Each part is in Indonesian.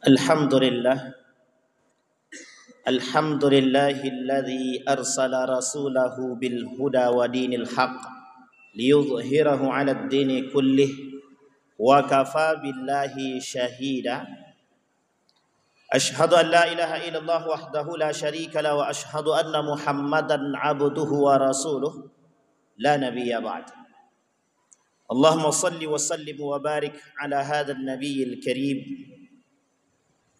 Alhamdulillah alladzi arsala rasulahu bil huda wa dinil haqq liyudhhirahu 'alad dini kullih wa kafa billahi shahida. Ashhadu an la ilaha illallah wahdahu la syarika la wa ashhadu anna Muhammadan 'abduhu wa rasuluh la nabiyya ba'd. Allahumma salli wa sallim wa barik ala hadzal nabiyil karim.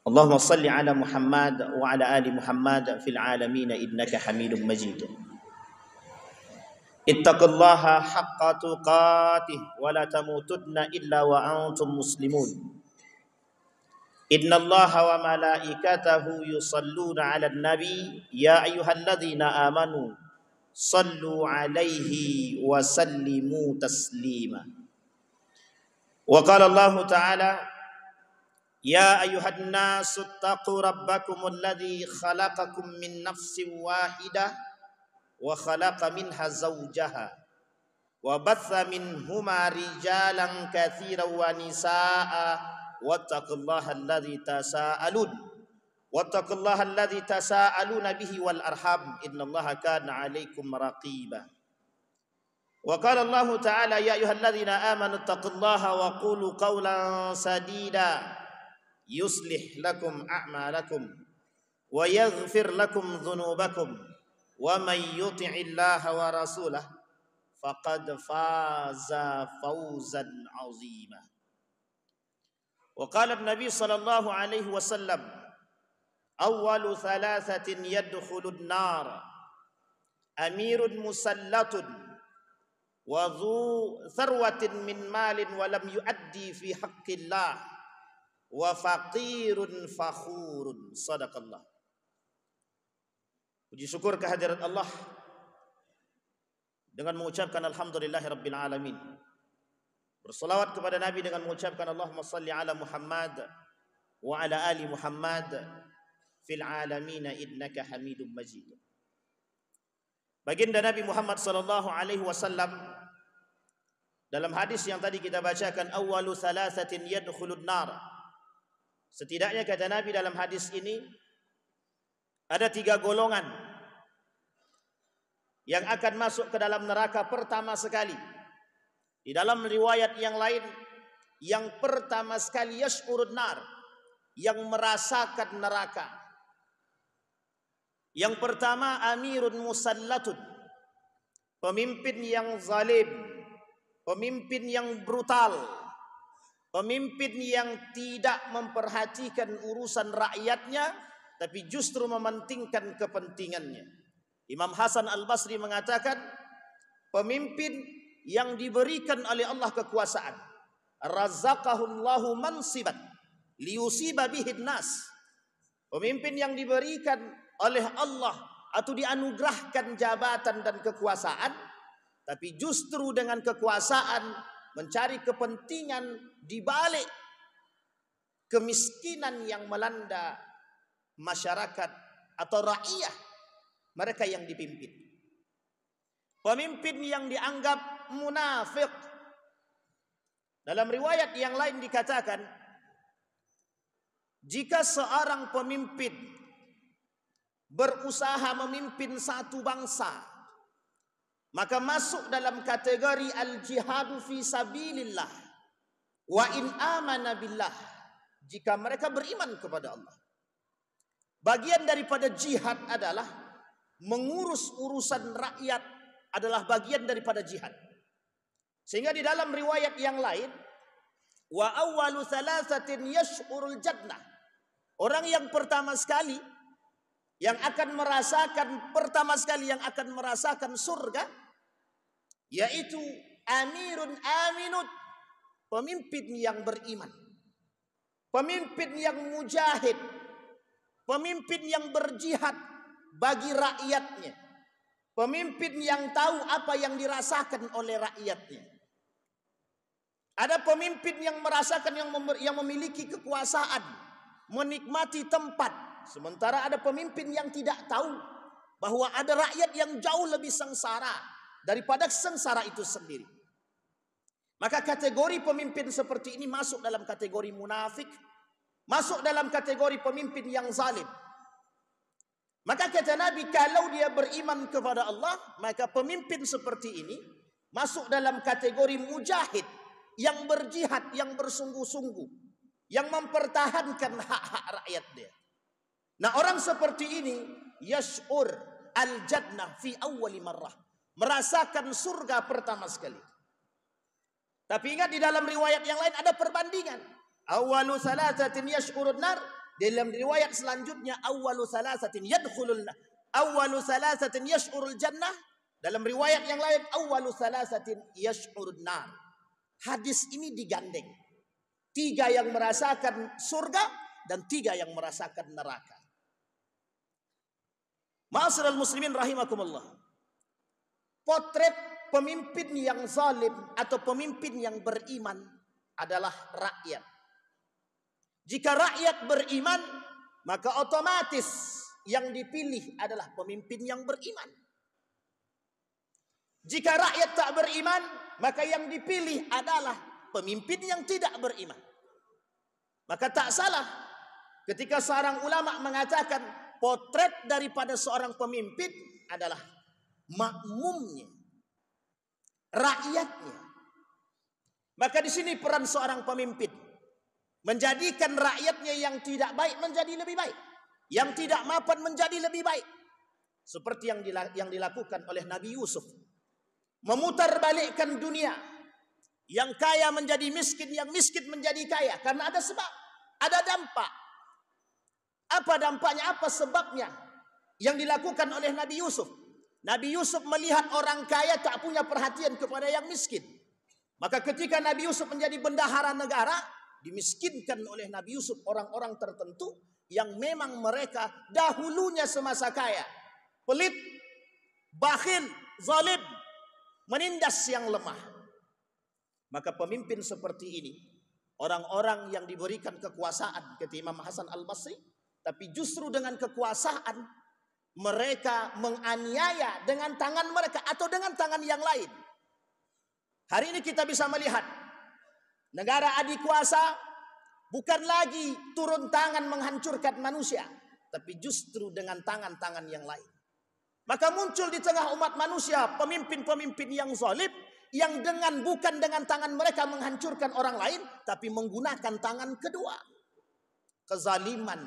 Allahumma salli ala Muhammad wa ala ali Muhammad fil alamin innaka Hamidum Majid. Ittaqullaha haqqa tuqatih wa la tamutunna illa wa antum muslimun. Innallaha wa malaikatahu yusalluna 'alan nabi ya ayyuhalladzina amanu sallu 'alaihi wa sallimu taslima. Wa qala Allah ta'ala ya ayyuhan nasu taqu rabbakumul ladzi khalaqakum min nafsin wahidah wa khalaqa minha zawjaha wa batha minhuma rijalan katsiran wa nisaa wattaqullaha alladzi tasaaluna bihi wal arham innallaha kana 'alaikum raqiba. Wa qala Allah ta'ala ya ayyuhalladzina amanu taqullaha wa qulu qawlan sadida yuslih lakum a'malakum wa yaghfir lakum dhunubakum wa may yuti'illaha wa rasulahu faqad faza fawzan 'azima. Wa qala an-nabi sallallahu alaihi wasallam awwalu thalathatin yadkhulun nar amirun musallatun wa dhu tharwatin min malin wa lam yuaddi fi haqqillah wa faqirun fakhurun. Sadaqallah. Puji syukur kehadirat Allah dengan mengucapkan alhamdulillahi rabbil alamin. Berselawat kepada Nabi dengan mengucapkan Allahumma salli ala Muhammad wa ala ali Muhammad fil alamin innaka Hamidum Majid. Baginda Nabi Muhammad sallallahu alaihi wasallam dalam hadis yang tadi kita bacakan, awwalu thalathatin yadkhulun nar. Setidaknya kata Nabi dalam hadis ini ada 3 golongan yang akan masuk ke dalam neraka pertama sekali. Di dalam riwayat yang lain, yang pertama sekali yash'urun nar, yang merasakan neraka. Yang pertama amirun musallatun, pemimpin yang zalim, pemimpin yang brutal, pemimpin yang tidak memperhatikan urusan rakyatnya, tapi justru mementingkan kepentingannya. Imam Hasan Al-Basri mengatakan, pemimpin yang diberikan oleh Allah kekuasaan, razaqahullahu mansiban liyusiba bihin nas. Pemimpin yang diberikan oleh Allah atau dianugerahkan jabatan dan kekuasaan, tapi justru dengan kekuasaan mencari kepentingan di balik kemiskinan yang melanda masyarakat atau rakyat mereka yang dipimpin. Pemimpin yang dianggap munafik. Dalam riwayat yang lain dikatakan, jika seorang pemimpin berusaha memimpin satu bangsa, maka masuk dalam kategori al-jihadu fi sabilillah wa in amana billah, jika mereka beriman kepada Allah. Bagian daripada jihad adalah mengurus urusan rakyat, adalah bagian daripada jihad. Sehingga di dalam riwayat yang lain, wa awwalu thalathatin yash'urul jannah, orang yang pertama sekali yang akan merasakan surga, yaitu amirun aminun, pemimpin yang beriman, pemimpin yang mujahid, pemimpin yang berjihad bagi rakyatnya, pemimpin yang tahu apa yang dirasakan oleh rakyatnya. Ada pemimpin yang merasakan, yang memiliki kekuasaan, menikmati tempat, sementara ada pemimpin yang tidak tahu bahwa ada rakyat yang jauh lebih sengsara daripada sengsara itu sendiri. Maka kategori pemimpin seperti ini masuk dalam kategori munafik masuk dalam kategori pemimpin yang zalim. Maka kata Nabi, kalau dia beriman kepada Allah, maka pemimpin seperti ini masuk dalam kategori mujahid, yang berjihad, yang bersungguh-sungguh, yang mempertahankan hak-hak rakyat dia. Nah, orang seperti ini yash'ur al-jannah fi awwali marrah, merasakan surga pertama sekali. Tapi ingat, di dalam riwayat yang lain ada perbandingan. Awwalu salasatin yash'urun nar, dalam riwayat selanjutnya awwalu salasatin yadkhulul nar, awwalu salasatin yash'urul jannah, dalam riwayat yang lain awwalu salasatin yash'urun nar. Hadis ini digandeng. 3 yang merasakan surga dan 3 yang merasakan neraka. Ma'asyiral muslimin rahimakumullah. Potret pemimpin yang zalim atau pemimpin yang beriman adalah rakyat. Jika rakyat beriman, maka otomatis yang dipilih adalah pemimpin yang beriman. Jika rakyat tak beriman, maka yang dipilih adalah pemimpin yang tidak beriman. Maka tak salah ketika seorang ulama mengatakan potret daripada seorang pemimpin adalah makmumnya, rakyatnya. Maka di sini peran seorang pemimpin menjadikan rakyatnya yang tidak baik menjadi lebih baik, yang tidak mapan menjadi lebih baik. Seperti yang dilakukan oleh Nabi Yusuf, memutarbalikkan dunia, yang kaya menjadi miskin, yang miskin menjadi kaya, karena ada sebab, ada dampak. Apa dampaknya, apa sebabnya yang dilakukan oleh Nabi Yusuf? Nabi Yusuf melihat orang kaya tak punya perhatian kepada yang miskin. Maka ketika Nabi Yusuf menjadi bendahara negara, dimiskinkan oleh Nabi Yusuf orang-orang tertentu yang memang mereka dahulunya semasa kaya, pelit, bakhil, zalim, menindas yang lemah. Maka pemimpin seperti ini, orang-orang yang diberikan kekuasaan, kata Imam Hasan Al-Basri, tapi justru dengan kekuasaan mereka menganiaya dengan tangan mereka atau dengan tangan yang lain. Hari ini kita bisa melihat negara adikuasa bukan lagi turun tangan menghancurkan manusia, tapi justru dengan tangan-tangan yang lain. Maka muncul di tengah umat manusia pemimpin-pemimpin yang zalim, yang bukan dengan tangan mereka menghancurkan orang lain, tapi menggunakan tangan kedua. Kezaliman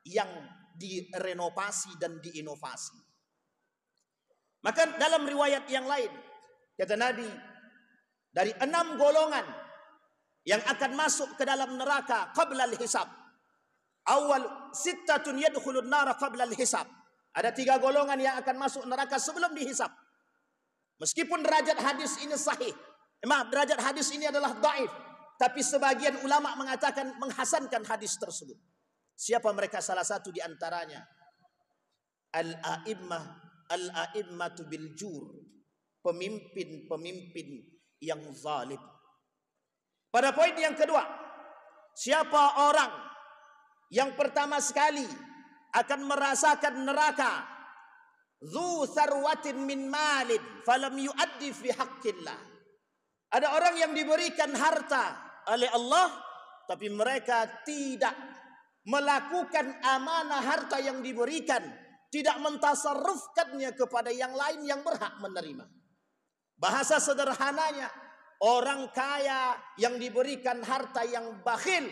yang direnovasi dan diinovasi. Maka dalam riwayat yang lain, kata Nabi, dari 6 golongan yang akan masuk ke dalam neraka qabla al-hisab. Awal sittatun yadkhulun nara qabla al-hisab. Ada 3 golongan yang akan masuk neraka sebelum dihisab. Meskipun derajat hadis ini sahih, derajat hadis ini adalah dhaif, tapi sebagian ulama mengatakan menghasankan hadis tersebut. Siapa mereka? Salah satu di antaranya al-a'immatu bil jur, pemimpin-pemimpin yang zalim. Pada poin yang kedua, siapa orang yang pertama sekali akan merasakan neraka? Dzu sarwatin min malin falam yuaddi fi haqqillah. Ada orang yang diberikan harta oleh Allah, tapi mereka tidak melakukan amanah harta yang diberikan, tidak mentasarrufkannya kepada yang lain yang berhak menerima. Bahasa sederhananya, orang kaya yang diberikan harta yang bakhil,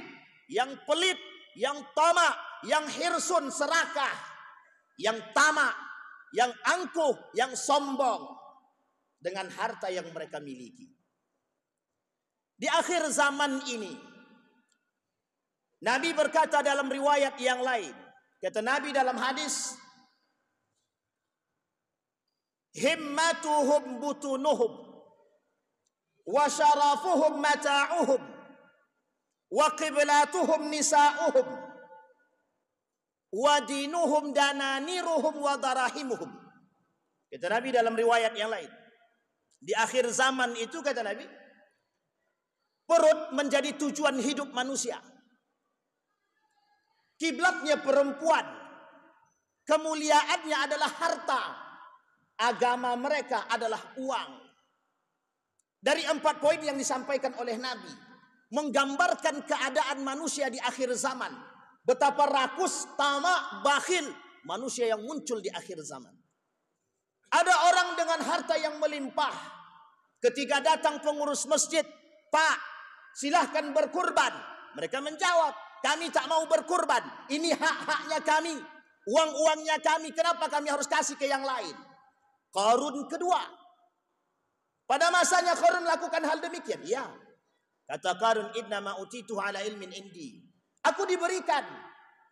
yang pelit, yang tamak, yang hirsun, serakah, yang tamak, yang angkuh, yang sombong dengan harta yang mereka miliki. Di akhir zaman ini, Nabi berkata dalam riwayat yang lain, kata Nabi dalam hadis, himmatuhum butunuhum wa syarafuhum mata'uhum wa qiblatuhum nisa'uhum wa dinuhum dananiruhum wa darahimuhum. Kata Nabi dalam riwayat yang lain, di akhir zaman itu, kata Nabi, perut menjadi tujuan hidup manusia, kiblatnya perempuan, kemuliaannya adalah harta, agama mereka adalah uang. Dari 4 poin yang disampaikan oleh Nabi, menggambarkan keadaan manusia di akhir zaman. Betapa rakus, tamak, bakhil manusia yang muncul di akhir zaman. Ada orang dengan harta yang melimpah. Ketika datang pengurus masjid, "Pak, silahkan berkurban." Mereka menjawab, "Kami tak mau berkurban. Ini hak-haknya kami. Uang-uangnya kami. Kenapa kami harus kasih ke yang lain?" Qarun kedua. Pada masanya Qarun melakukan hal demikian. Ya. Kata Qarun, "Innama utituhu ala ilmin indi." Aku diberikan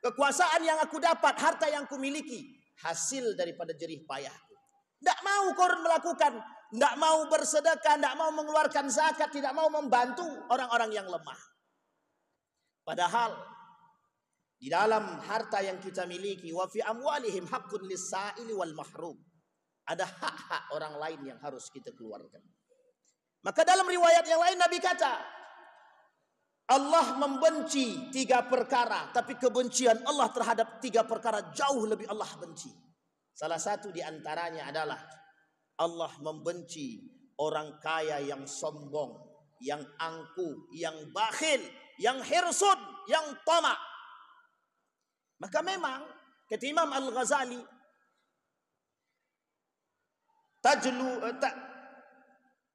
kekuasaan yang aku dapat, harta yang kumiliki, hasil daripada jerih payahku. Tidak mau Qarun melakukan, tidak mau bersedekah, tidak mau mengeluarkan zakat, tidak mau membantu orang-orang yang lemah. Padahal di dalam harta yang kita miliki, wa fi amwalihim haqqun lis-sa'ili wal mahrum. Ada hak-hak orang lain yang harus kita keluarkan. Maka dalam riwayat yang lain Nabi kata, Allah membenci 3 perkara, tapi kebencian Allah terhadap 3 perkara jauh lebih Allah benci. Salah satu di antaranya adalah Allah membenci orang kaya yang sombong, yang angkuh, yang bakhil, yang hirsud, yang tamak. Maka memang kata Imam Al-Ghazali,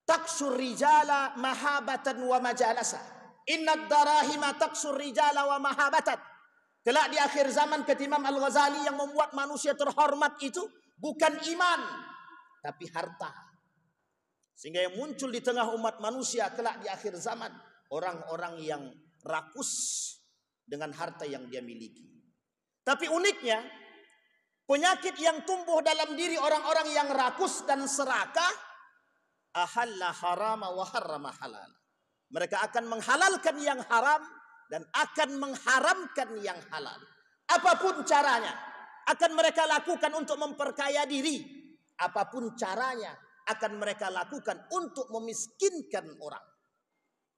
taksur rijala mahabatan wa majalasa. Innad darahima taksur rijala wa mahabatan. Kelak di akhir zaman kata Imam Al-Ghazali, yang membuat manusia terhormat itu bukan iman, tapi harta. Sehingga yang muncul di tengah umat manusia kelak di akhir zaman, orang-orang yang rakus dengan harta yang dia miliki. Tapi uniknya, penyakit yang tumbuh dalam diri orang-orang yang rakus dan serakah, ahalla harama wa harrama halal. Mereka akan menghalalkan yang haram dan akan mengharamkan yang halal. Apapun caranya akan mereka lakukan untuk memperkaya diri. Apapun caranya akan mereka lakukan untuk memiskinkan orang.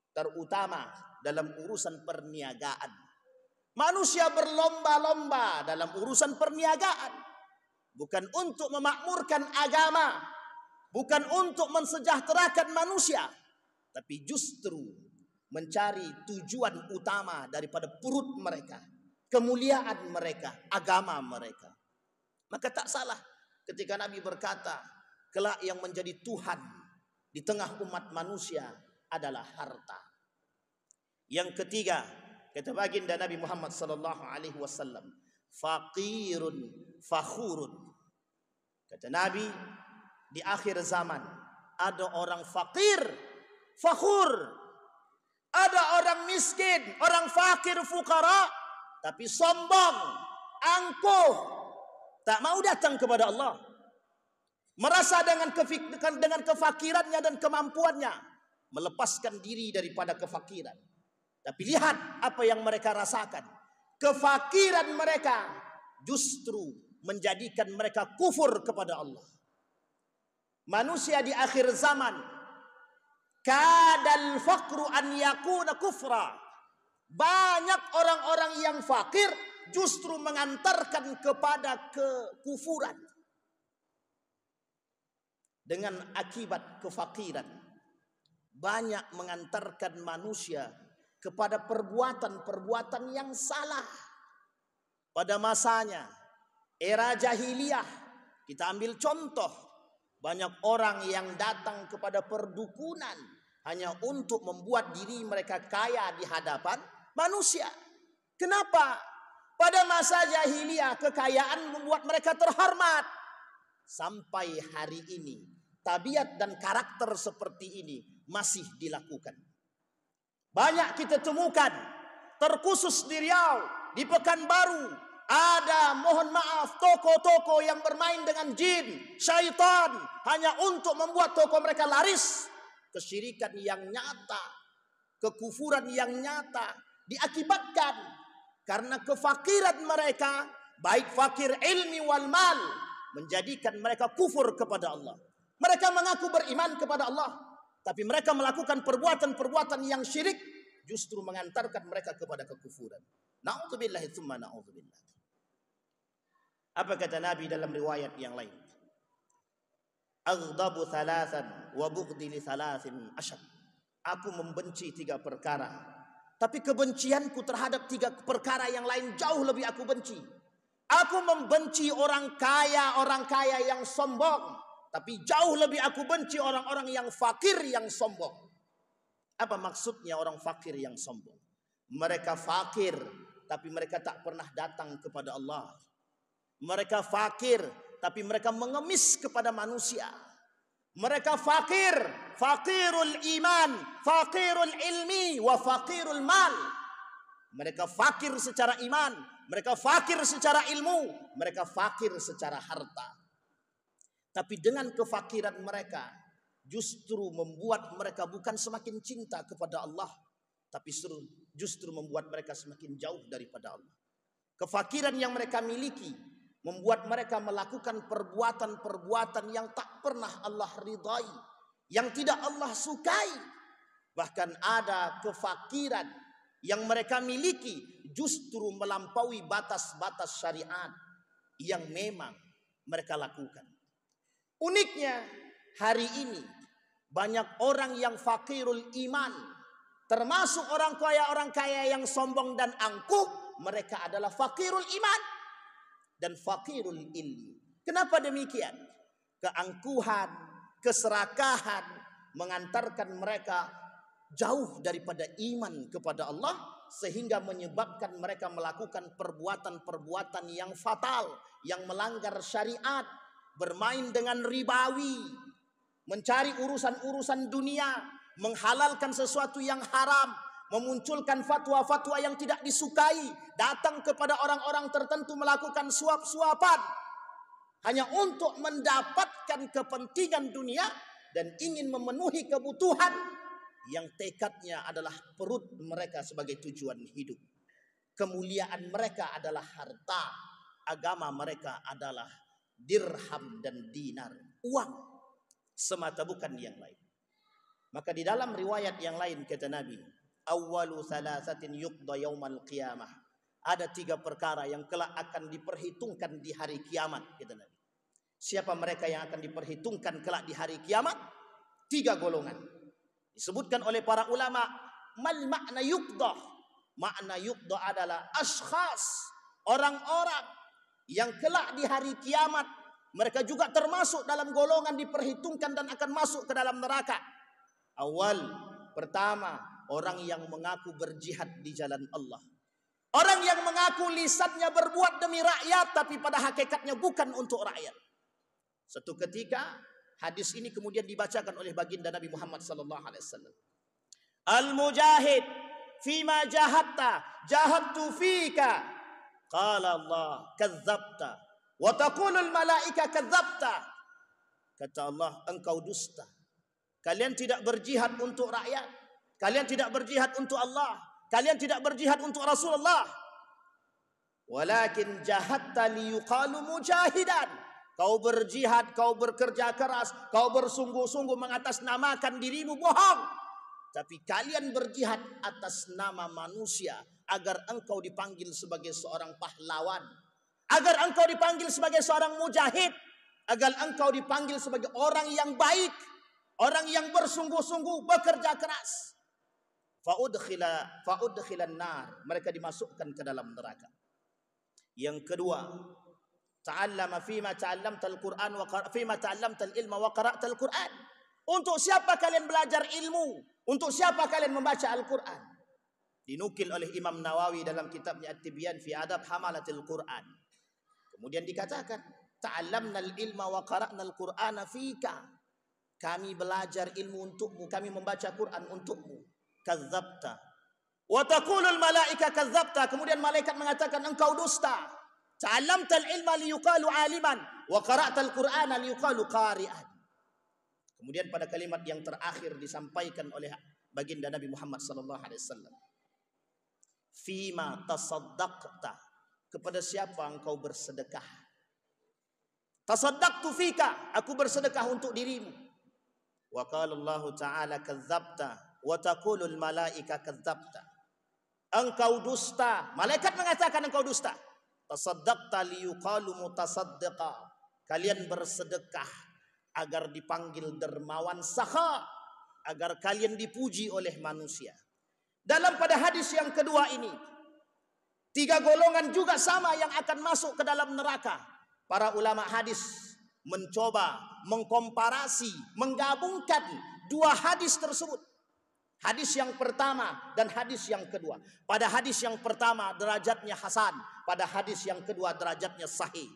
Terutama dalam urusan perniagaan. Manusia berlomba-lomba dalam urusan perniagaan. Bukan untuk memakmurkan agama. Bukan untuk mensejahterakan manusia. Tapi justru mencari tujuan utama daripada perut mereka, kemuliaan mereka, agama mereka. Maka tak salah ketika Nabi berkata, kelak yang menjadi Tuhan di tengah umat manusia adalah harta. Yang ketiga, kata baginda Nabi Muhammad sallallahu alaihi wasallam, faqirun fakhurun. Kata Nabi, di akhir zaman ada orang fakir, fakhur. Ada orang miskin, orang fakir, fukara, tapi sombong, angkuh, tak mau datang kepada Allah. Merasa dengan kefakirannya dan kemampuannya melepaskan diri daripada kefakiran. Tapi lihat apa yang mereka rasakan. Kefakiran mereka justru menjadikan mereka kufur kepada Allah. Manusia di akhir zaman, kadal faqru an yakuna kufra. Banyak orang-orang yang fakir justru mengantarkan kepada kekufuran. Dengan akibat kefakiran, banyak mengantarkan manusia kepada perbuatan-perbuatan yang salah. Pada masanya, era jahiliyah, kita ambil contoh. Banyak orang yang datang kepada perdukunan hanya untuk membuat diri mereka kaya di hadapan manusia. Kenapa? Pada masa jahiliyah kekayaan membuat mereka terhormat. Sampai hari ini tabiat dan karakter seperti ini masih dilakukan. Banyak kita temukan, terkhusus di Riau, di Pekanbaru, ada, mohon maaf, toko-toko yang bermain dengan jin, syaitan, hanya untuk membuat toko mereka laris. Kesyirikan yang nyata, kekufuran yang nyata diakibatkan karena kefakiran mereka, baik fakir ilmi wal mal, menjadikan mereka kufur kepada Allah. Mereka mengaku beriman kepada Allah, tapi mereka melakukan perbuatan-perbuatan yang syirik, justru mengantarkan mereka kepada kekufuran. Na'udzubillahi tsumma na'udzubillah. Apa kata Nabi dalam riwayat yang lain? Aghdabu thalathan wa bughdi li thalathin ashad. Aku membenci 3 perkara, Tapi kebencianku terhadap 3 perkara yang lain jauh lebih aku benci. Aku membenci orang kaya yang sombong. Tapi jauh lebih aku benci orang-orang yang fakir yang sombong. Apa maksudnya orang fakir yang sombong? Mereka fakir, tapi mereka tak pernah datang kepada Allah. Mereka fakir, tapi mereka mengemis kepada manusia. Mereka fakir, fakirul iman, fakirul ilmi, wa fakirul mal. Mereka fakir secara iman, mereka fakir secara ilmu, mereka fakir secara harta. Tapi dengan kefakiran mereka justru membuat mereka bukan semakin cinta kepada Allah, tapi justru membuat mereka semakin jauh daripada Allah. Kefakiran yang mereka miliki membuat mereka melakukan perbuatan-perbuatan yang tak pernah Allah ridai, yang tidak Allah sukai. Bahkan ada kefakiran yang mereka miliki justru melampaui batas-batas syariat yang memang mereka lakukan. Uniknya hari ini banyak orang yang fakirul iman, termasuk orang kaya yang sombong dan angkuh, mereka adalah fakirul iman dan fakirul ilmi. Kenapa demikian? Keangkuhan, keserakahan mengantarkan mereka jauh daripada iman kepada Allah, sehingga menyebabkan mereka melakukan perbuatan-perbuatan yang fatal, yang melanggar syariat, bermain dengan ribawi, mencari urusan-urusan dunia, menghalalkan sesuatu yang haram, memunculkan fatwa-fatwa yang tidak disukai, datang kepada orang-orang tertentu melakukan suap-suapan hanya untuk mendapatkan kepentingan dunia dan ingin memenuhi kebutuhan yang tekadnya adalah perut mereka sebagai tujuan hidup. Kemuliaan mereka adalah harta, agama mereka adalah dirham dan dinar, uang semata, bukan yang lain. Maka di dalam riwayat yang lain kata Nabi, awwalu thalathatin yuqda yaumal qiyamah, ada 3 perkara yang kelak akan diperhitungkan di hari kiamat kata Nabi. Siapa mereka yang akan diperhitungkan kelak di hari kiamat? 3 golongan. Disebutkan oleh para ulama, mal makna yuqda? Makna yuqda adalah ashkhas, orang-orang yang kelak di hari kiamat mereka juga termasuk dalam golongan diperhitungkan dan akan masuk ke dalam neraka. Awal, pertama, orang yang mengaku berjihad di jalan Allah. Orang yang mengaku lisannya berbuat demi rakyat, tapi pada hakikatnya bukan untuk rakyat. Suatu ketika hadis ini kemudian dibacakan oleh baginda Nabi Muhammad SAW. Al-mujahid fima jahadta jahadtu fika. Qala Allah kadzabta wa taqulul malaika kadzabta. Kata Allah, engkau dusta. Kalian tidak berjihad untuk rakyat, kalian tidak berjihad untuk Allah, kalian tidak berjihad untuk Rasulullah. Walakin jahadta liyuqalu mujahidan. Kau berjihad, kau bekerja keras, kau bersungguh-sungguh mengatasnamakan dirimu, bohong. Tapi kalian berjihad atas nama manusia, agar engkau dipanggil sebagai seorang pahlawan, agar engkau dipanggil sebagai seorang mujahid, agar engkau dipanggil sebagai orang yang baik, orang yang bersungguh-sungguh bekerja keras. Fa'udkhilan nar, mereka dimasukkan ke dalam neraka. Yang kedua, ta'allama fima ta'allamtal Qur'an wa fima ta'allamtal ilma wa qara'tal Qur'an. Untuk siapa kalian belajar ilmu? Untuk siapa kalian membaca Al-Qur'an? Dinukil oleh Imam Nawawi dalam kitabnya At-Tibyan fi Adab Hamalatil Quran. Kemudian dikatakan, ta'allamnal ilma wa qara'nal Qur'ana fika. Kami belajar ilmu untukmu, kami membaca Quran untukmu. Kadzabta. Wa taqulul malaika kadzabta. Kemudian malaikat mengatakan engkau dusta. Ta'allamtal ilma liyuqalu aliman wa qara'tal Qur'ana liyuqalu qari'an. Kemudian pada kalimat yang terakhir disampaikan oleh baginda Nabi Muhammad SAW. Fima tasaddaqta, kepada siapa engkau bersedekah? Tasaddaqtu fika, aku bersedekah untuk dirimu. Wa qala Allah Ta'ala kadzabta wa taqulul malaika kadzabta. Engkau dusta, malaikat mengatakan engkau dusta. Tasaddaqta liyuqalu mutasaddiqa, kalian bersedekah agar dipanggil dermawan sakha, agar kalian dipuji oleh manusia. Dalam pada hadis yang kedua ini, 3 golongan juga sama yang akan masuk ke dalam neraka. Para ulama hadis mencoba mengkomparasi, menggabungkan 2 hadis tersebut. Hadis yang pertama dan hadis yang kedua. Pada hadis yang pertama derajatnya hasan, pada hadis yang kedua derajatnya sahih.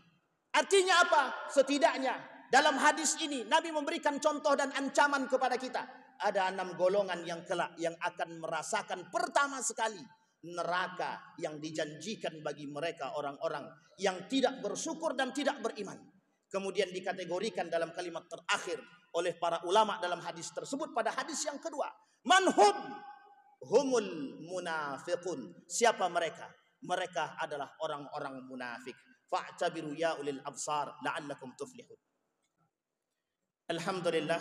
Artinya apa? Setidaknya dalam hadis ini Nabi memberikan contoh dan ancaman kepada kita. Ada 6 golongan yang kelak yang akan merasakan pertama sekali neraka yang dijanjikan bagi mereka orang-orang yang tidak bersyukur dan tidak beriman. Kemudian dikategorikan dalam kalimat terakhir oleh para ulama dalam hadis tersebut pada hadis yang kedua. Manhum humul munafiqun. Siapa mereka? Mereka adalah orang-orang munafik. Fa'tabiru ya ulil absar la'allakum tuflihun. Alhamdulillah.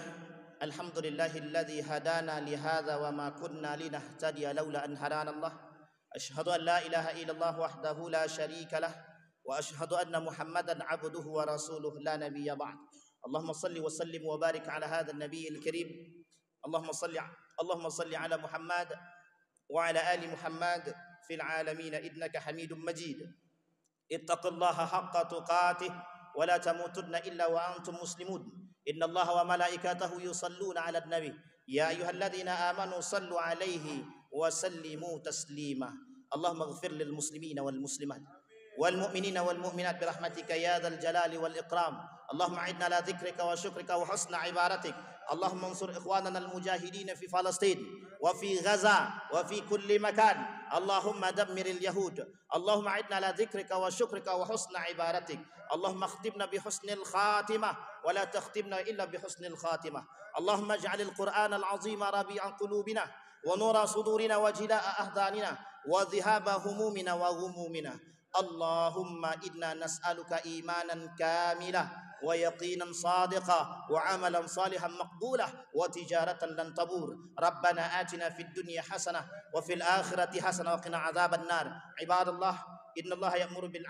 Alhamdulillahilladzi hadana li hadza wa ma kunna linahtadiya laula an hadana Allah. Asyhadu an la ilaha illallah wahdahu la syarika lah wa asyhadu anna Muhammadan abduhu wa rasuluhu la nabiyya ba'd. Allahumma salli wa sallim wa barik ala hadzal nabiyil karim. Allahumma salli ala Muhammad wa ala ali Muhammad fil alamin innaka Hamidum Majid. Ittaqullaha haqqa tuqatih wa la tamutunna illa wa antum muslimun. Inna Allah wa malaikatahu yusalluna 'alan nabi ya ayyuhalladzina amanu sallu 'alaihi wa sallimu taslima. Allahumma ighfir lil muslimina wal muslimat wal mu'minina wal mu'minat bi rahmatika ya dzal jalali wal ikram. Allahumma a'idna ala dzikrika wa syukrika wa husna ibadatik. Allahumma ansur ikhwanana al mujahidin fi Palestin wa fi Gaza wa fi kulli makan. Allahumma dammiril yahud. Allahumma a'idna ala dzikrika wa syukrika wa husna ibadatik. Allahumma khtimna bi husnil khatimah wa la takhtimna illa bi husnil khatimah. Allahumma ij'alil Qur'ana al-'azima rabi'a qulubina wa nura sudurina wa jilaa'a ahdanina wa dhihaba humumina wa ghumumina. Allahumma inna nas'aluka imanan kamilah wa yaqinan sadiqa wa amalan salihan maqbulah wa tijaratan lan tabur. Rabbana atina fid dunya hasanah wa fil akhirati hasanah wa qina adzaban nar. Ibadallah, innallaha ya'muru bil